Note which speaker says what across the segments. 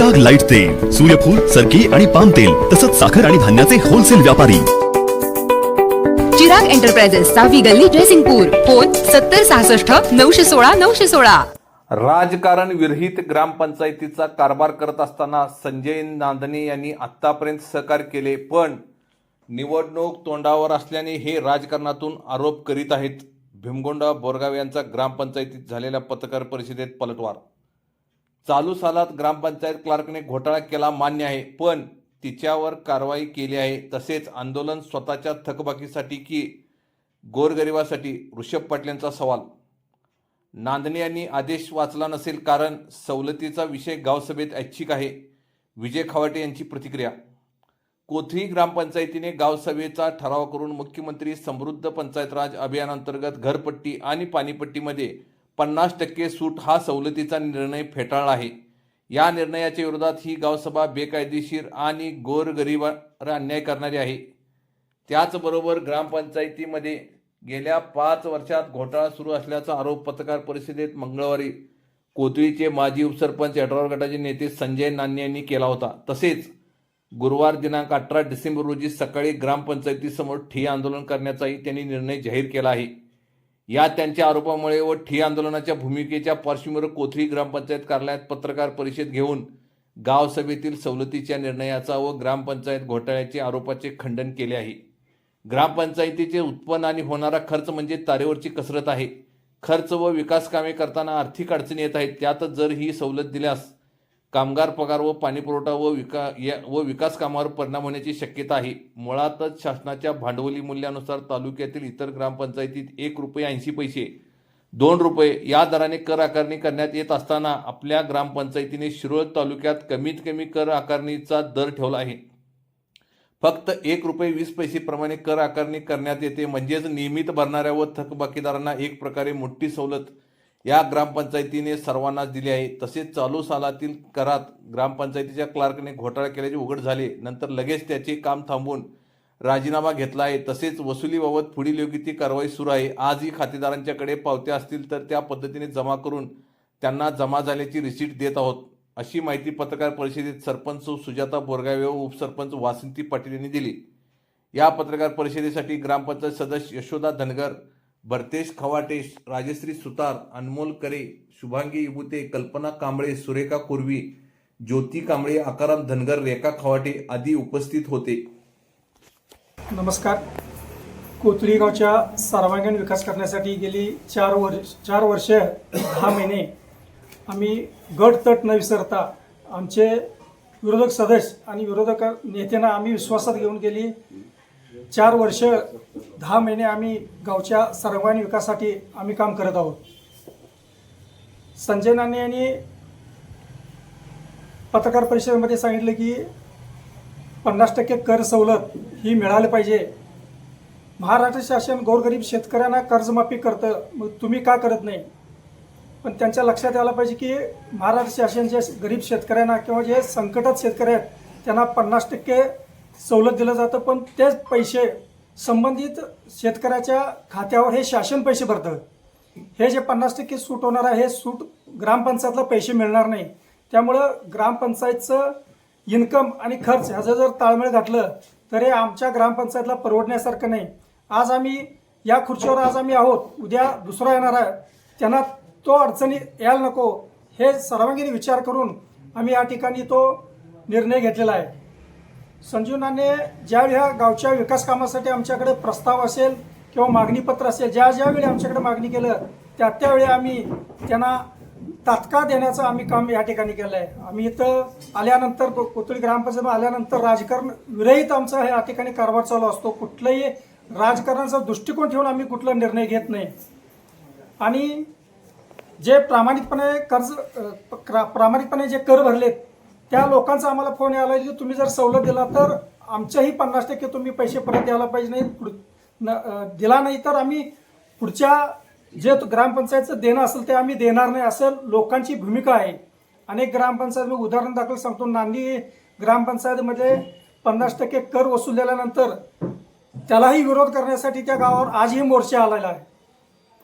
Speaker 1: Chirag light तेल, सूर्यफूल, सरकी आणि पाम तेल तसंच साखर आणि धान्याचे होलसेल व्यापारी.
Speaker 2: चिराग एंटरप्राइजेस, सावी गल्ली, जयसिंगपूर. फोन 7066 916 916.
Speaker 3: राजकारण विरहित ग्रामपंचायतीचा कारभार करत असताना संजय नांदणे यांनी आतापर्यंत सहकार्य केले, पण निवडणूक तोंडावर असल्याने हे राजकारणातून आरोप करीत आहेत. भीमगोंडा बोरगाव यांचा ग्रामपंचायतीत झालेल्या पत्रकार परिषदेत पलटवार. चालू सालात ग्रामपंचायत क्लार्कने घोटाळा केला मान्य आहे, पण तिच्यावर कारवाई केली आहे. तसेच आंदोलन स्वतःच्या थकबाकीसाठी की गोरगरिबासाठी? ऋषभ पाटलांचा सवाल. नांदणे यांनी आदेश वाचला नसेल, कारण सवलतीचा विषय गावसभेत ऐच्छिक आहे. विजय खवाटे यांची प्रतिक्रिया. कोथळी ग्रामपंचायतीने गावसभेचा ठराव करून मुख्यमंत्री समृद्ध पंचायत राज अभियानांतर्गत घरपट्टी आणि पाणीपट्टीमध्ये 50% सूट हा सवलतीचा निर्णय फेटाळला आहे. या निर्णयाच्या विरोधात ही गावसभा बेकायदेशीर आणि गोरगरिबांवर अन्याय करणारी आहे. त्याचबरोबर ग्रामपंचायतीमध्ये गेल्या 5 वर्षात घोटाळा सुरू असल्याचा आरोप पत्रकार परिषदेत मंगळवारी कोथळीचे माजी उपसरपंच एडराव गटाचे नेते संजय नान्ने यांनी केला होता. तसेच गुरुवार दिनांक 18 डिसेंबर रोजी सकाळी ग्रामपंचायतीसमोर ठिय्या आंदोलन करण्याचाही त्यांनी निर्णय जाहीर केला आहे. या त्यांच्या आरोपामुळे व ठिय्या आंदोलनाच्या भूमिकेच्या पार्श्वभूमीवर कोथळी ग्रामपंचायत कार्यालयात पत्रकार परिषद घेऊन गावसभेतील सवलतीच्या निर्णयाचा व ग्रामपंचायत घोटाळ्याचे आरोपाचे खंडन केले आहे. ग्रामपंचायतीचे उत्पन्न आणि होणारा खर्च म्हणजे तारेवरची कसरत आहे. खर्च व विकास कामे करताना आर्थिक अडचणी येत आहेत. त्यातच जर ही सवलत दिल्यास कामगार पगार व पाणीपुरवठा व विकास कामावर परिणाम होण्याची शक्यता आहे. मुळातच शासनाच्या भांडवली मूल्यानुसार तालुक्यातील इतर ग्रामपंचायतीत 1 रुपये 80 पैसे, 2 रुपये या दराने कर आकारणी करण्यात येत असताना आपल्या ग्रामपंचायतीने शिरोळ तालुक्यात कमीत कमी कर आकारणीचा दर ठेवला आहे. फक्त 1 रुपये 20 पैसे प्रमाणे कर आकारणी करण्यात येते. म्हणजेच नियमित भरणाऱ्या व थकबाकीदारांना एक प्रकारे मोठी सवलत या ग्रामपंचायतीने सर्वांनाच दिली आहे. तसेच चालू सालातील करात ग्रामपंचायतीच्या क्लार्कने घोटाळा केल्याचे उघड झाले, नंतर लगेच त्याचे काम थांबवून राजीनामा घेतला आहे. तसेच वसुलीबाबत पुढील योग्य ती कारवाई सुरू आहे. आजही खातेदारांच्याकडे पावत्या असतील तर त्या पद्धतीने जमा करून त्यांना जमा झाल्याची रिसीट देत आहोत, अशी माहिती पत्रकार परिषदेत सरपंच सुजाता बोरगावे व उपसरपंच वासंती पाटील यांनी दिली. या पत्रकार परिषदेसाठी ग्रामपंचायत सदस्य यशोदा धनगर, भरतेश खवाटे, राजश्री सुतार, अनमोल करे, शुभांगी इबुते, कल्पना कांबळे, सुरेखा कुर्वी, ज्योती कांबळे, आकाराम धनगर, रेखा खवाटे आदी उपस्थित होते.
Speaker 4: नमस्कार. कोथळी गावच्या सर्वांगीण विकास करण्यासाठी गेली 4 वर्ष 10 महिने आम्ही गट तट न विसरता आमचे विरोधक सदस्य आणि विरोधक नेत्यांना आम्ही विश्वासात घेऊन गेली 4 वर्ष 10 महिने आम्ही गावच्या सर्वांगीण विकासासाठी आम्ही काम करत आहोत. संजय नान्ने यांनी पत्रकार परिषदेमध्ये सांगितलं की 50% कर सवलत ही मिळाली पाहिजे. महाराष्ट्र शासन गोरगरीब शेतकऱ्यांना कर्जमाफी करतं, मग तुम्ही का करत नाही? पण त्यांच्या लक्षात यायला पाहिजे की महाराष्ट्र शासन जे गरीब शेतकऱ्यांना किंवा जे संकटात शेतकरी आहेत त्यांना 50% सवलत दिलं जातं, पण तेच पैसे संबंधित शेतकऱ्याच्या खात्यावर हे शासन पैसे भरतं. हे जे 50% सूट होणार आहे हे सूट ग्रामपंचायतला पैसे मिळणार नाही. त्यामुळं ग्रामपंचायतचं इन्कम आणि खर्च ह्याचं जर ताळमेळ घातलं तर हे आमच्या ग्रामपंचायतला परवडण्यासारखं नाही. आज आम्ही या खुर्चीवर आम्ही आहोत, उद्या दुसरा येणार आहे, त्यांना तो अडचणी यायला नको हे सर्वांगीण विचार करून आम्ही या ठिकाणी तो निर्णय घेतलेला आहे. संजू नान्ने ज्यावेळी ह्या गावच्या विकास कामासाठी आमच्याकडे प्रस्ताव असेल किंवा मागणीपत्र असेल, ज्यावेळी आमच्याकडे मागणी केलं त्यावेळी आम्ही त्यांना तात्काळ देण्याचं आम्ही काम या ठिकाणी केलं आहे. आम्ही इथं आल्यानंतर कोथळी ग्रामपंचायत आल्यानंतर राजकारण विरहित आमचा हे या ठिकाणी कारभार चालू असतो. कुठलंही राजकारणाचा दृष्टिकोन ठेवून आम्ही कुठला निर्णय घेत नाही. आणि जे प्रामाणिकपणे जे कर भरलेत त्या लोकांचा आम्हाला फोन यायला की तुम्ही जर सवलत दिला तर आमच्याही 50% तुम्ही पैसे परत द्यायला पाहिजे. नाही दिला नाही तर आम्ही पुढच्या जे ग्रामपंचायतचं देणं असेल ते आम्ही देणार नाही, असं लोकांची भूमिका आहे. अनेक ग्रामपंचायत मी उदाहरण दाखल सांगतो. नांदी ग्रामपंचायतमध्ये 50% कर वसूलल्यानंतर त्यालाही विरोध करण्यासाठी त्या गावावर आजही मोर्चा आलेला आहे.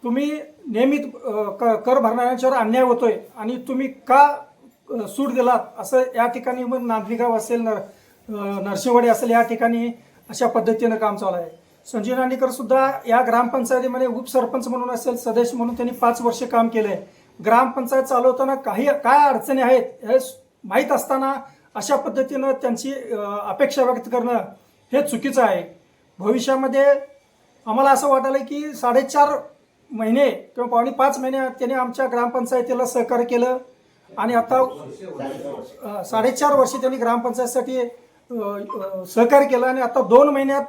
Speaker 4: तुम्ही नियमित कर भरणाऱ्यांच्यावर अन्याय होतोय आणि तुम्ही का सूट दिलात असं या ठिकाणी मग नांदणीगाव असेल नरसिंहवाडी असेल या ठिकाणी अशा पद्धतीनं काम चालू आहे. संजय नांदीकर सुद्धा या ग्रामपंचायतीमध्ये उपसरपंच म्हणून असेल सदस्य म्हणून त्यांनी 5 वर्ष काम केलंय. ग्रामपंचायत चालवताना काय अडचणी आहेत हे माहीत असताना अशा पद्धतीनं त्यांची अपेक्षा व्यक्त करणं हे चुकीचं आहे. भविष्यामध्ये आम्हाला असं वाटायला की 4.5 महिने किंवा पावणे 5 महिने त्यांनी आमच्या ग्रामपंचायतीला सहकार्य केलं आणि आता 4.5 वर्ष त्यांनी ग्रामपंचायतीसाठी सहकार्य केलं आणि आता 2 महिन्यात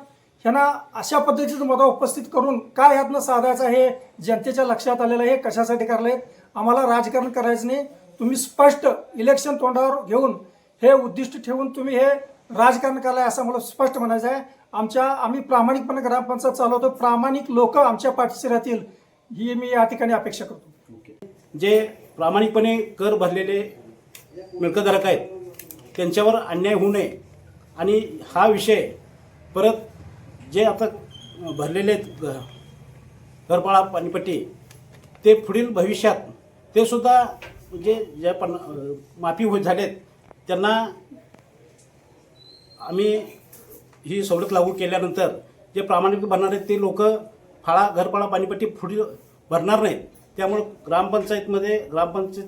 Speaker 4: ह्यांना अशा पद्धतीचं मुद्दा उपस्थित करून काय ह्यातनं साधायचं हे जनतेच्या लक्षात आलेलं आहे. कशासाठी करले आम्हाला राजकारण करायचं नाही. तुम्ही स्पष्ट इलेक्शन तोंडावर घेऊन हे उद्दिष्ट ठेवून तुम्ही हे राजकारण करायला असं मला स्पष्ट म्हणायचं आहे. आम्ही प्रामाणिकपणे ग्रामपंचायत चालवतो. प्रामाणिक लोक आमच्या पाठीशी राहतील ही मी या ठिकाणी अपेक्षा करतो.
Speaker 5: जे प्रामाणिकपणे कर भरलेले मिळकतधारक आहेत त्यांच्यावर अन्याय होऊ नये आणि हा विषय परत जे आता भरलेले घरपाळा पाणीपट्टी ते पुढील भविष्यात ते सुद्धा म्हणजे ज्या माफी होत झालेत त्यांना आम्ही ही सवलत लागू केल्यानंतर जे प्रामाणिक भरणार आहेत ते लोक घरपाळा पाणीपट्टी पुढील भरणार नाहीत. त्यामुळं ग्रामपंचायत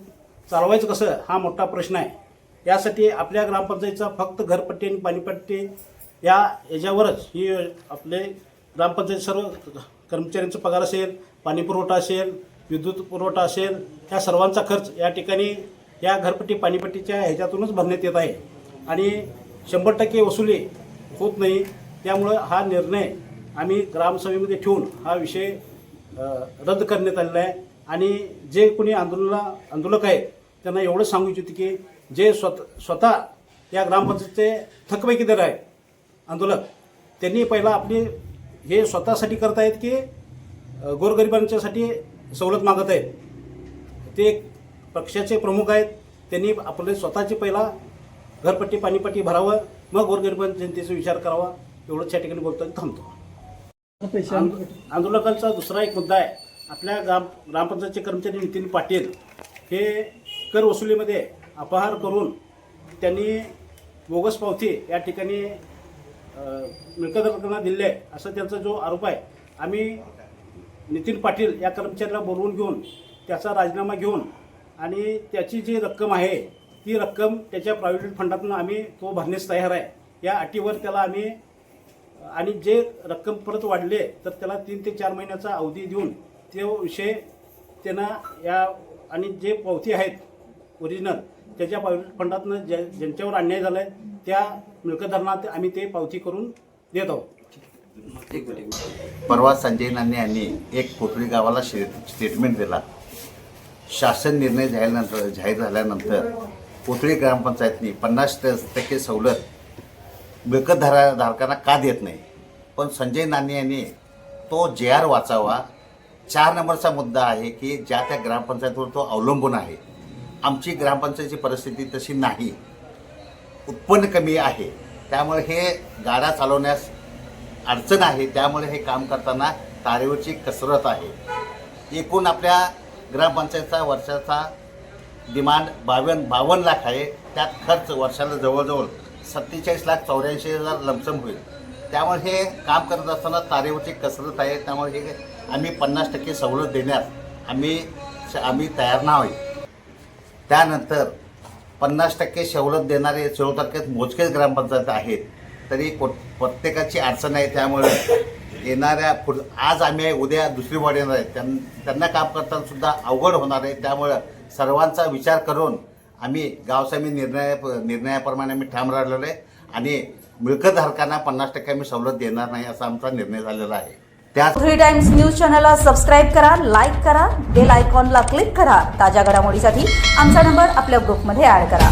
Speaker 5: चालवायचं कसं हा मोठा प्रश्न आहे. यासाठी आपल्या ग्रामपंचायतीचा फक्त घरपट्टी आणि पाणीपट्टी याच्यावरच ही आपले ग्रामपंचायत सर्व कर्मचाऱ्यांचा पगार असेल, पाणीपुरवठा असेल, विद्युत पुरवठा असेल, ह्या सर्वांचा खर्च या ठिकाणी या घरपट्टी पाणीपट्टीच्या ह्याच्यातूनच भरण्यात येत आहे आणि 100% वसुली होत नाही. त्यामुळं हा निर्णय आम्ही ग्रामसभेमध्ये ठेवून हा विषय रद्द करण्यात आलेला आहे. आणि जे कोणी आंदोलक आहेत त्यांना एवढं सांगू इच्छितो की जे स्वतः या ग्रामपंचायतीचे थकबाकीदार आहेत आंदोलक त्यांनी पहिला आपली हे स्वतःसाठी करत आहेत की गोरगरिबांच्यासाठी सवलत मागत आहेत. ते पक्षाचे प्रमुख आहेत. त्यांनी आपले स्वतःचे पहिला घरपट्टी पाणीपट्टी भरावं मग गोरगरिबांच्या जनतेचा विचार करावा. एवढंच या ठिकाणी बोलताना थांबतो. आंदोलकांचा दुसरा एक मुद्दा आहे. आपल्या ग्रामपंचायतचे कर्मचारी नितीन पाटील हे कर वसुलीमध्ये अपहार करून त्यांनी बोगस पावती या ठिकाणी मिळकतधारकांना दिले असा त्यांचा जो आरोप आहे. आम्ही नितीन पाटील या कर्मचाऱ्याला बोलवून घेऊन त्याचा राजीनामा घेऊन आणि त्याची जी रक्कम आहे ती रक्कम त्याच्या प्रायव्हेट फंडातून आम्ही तो भरण्यास तयार आहे. या अटीवर त्याला आम्ही आणि जे रक्कम परत वाढले तर त्याला 3 ते 4 महिन्याचा अवधी देऊन तो विषय त्यांना या आणि जे पावती आहेत ओरिजिनल त्याच्या प्रायव्हेट फंडातून ज्यांच्यावर अन्याय झाला आहे त्या मिळकतधारकांना आम्ही ते पावती करून देत आहोत.
Speaker 6: परवा संजय नांदे यांनी एक कोथळी गावाला स्टेटमेंट दिला. शासन निर्णय जाहीर झाल्यानंतर कोथळी ग्रामपंचायतनी 50% सवलत मिळकतधारकांना का देत नाही. पण संजय नांदे यांनी तो JR वाचावा. 4 नंबरचा मुद्दा आहे की ज्या त्या ग्रामपंचायतीवर तो अवलंबून आहे. आमची ग्रामपंचायतीची परिस्थिती तशी नाही. उत्पन्न कमी आहे. त्यामुळे हे गाडा चालवण्यास अडचण आहे. त्यामुळे हे काम करताना तारेवरची कसरत आहे. एकूण आपल्या ग्रामपंचायतचा वर्षाचा डिमांड 52 लाख आहे. त्यात खर्च वर्षाला जवळजवळ 47,84,000 लमसम होईल. त्यामुळे हे काम करत असताना तारेवरची कसरत आहे. त्यामुळे हे आम्ही 50% सवलत देण्यास आम्ही तयार नाही. त्यानंतर 50% सवलत देणारे 14 तारखेत मोजकेच ग्रामपंचायत आहेत. तरी प्रत्येकाची अडचण आहे. त्यामुळे येणाऱ्या आज आम्ही उद्या दुसरी वाढ येणार आहे. त्यांना काम करताना सुद्धा अवघड होणार आहे. त्यामुळं सर्वांचा विचार करून आम्ही गावसमी निर्णयाप्रमाणे आम्ही ठाम राहिलेलो आहे आणि मिळकतधारकांना 50% आम्ही सवलत देणार नाही असा आमचा निर्णय झालेला आहे. त्याच
Speaker 7: 3 टाइम्स न्यूज चॅनलला सबस्क्राईब करा, लाईक करा, बेल आयकॉनला क्लिक करा. ताज्या घडामोडीसाठी आमचा नंबर आपल्या ग्रुपमध्ये ॲड करा.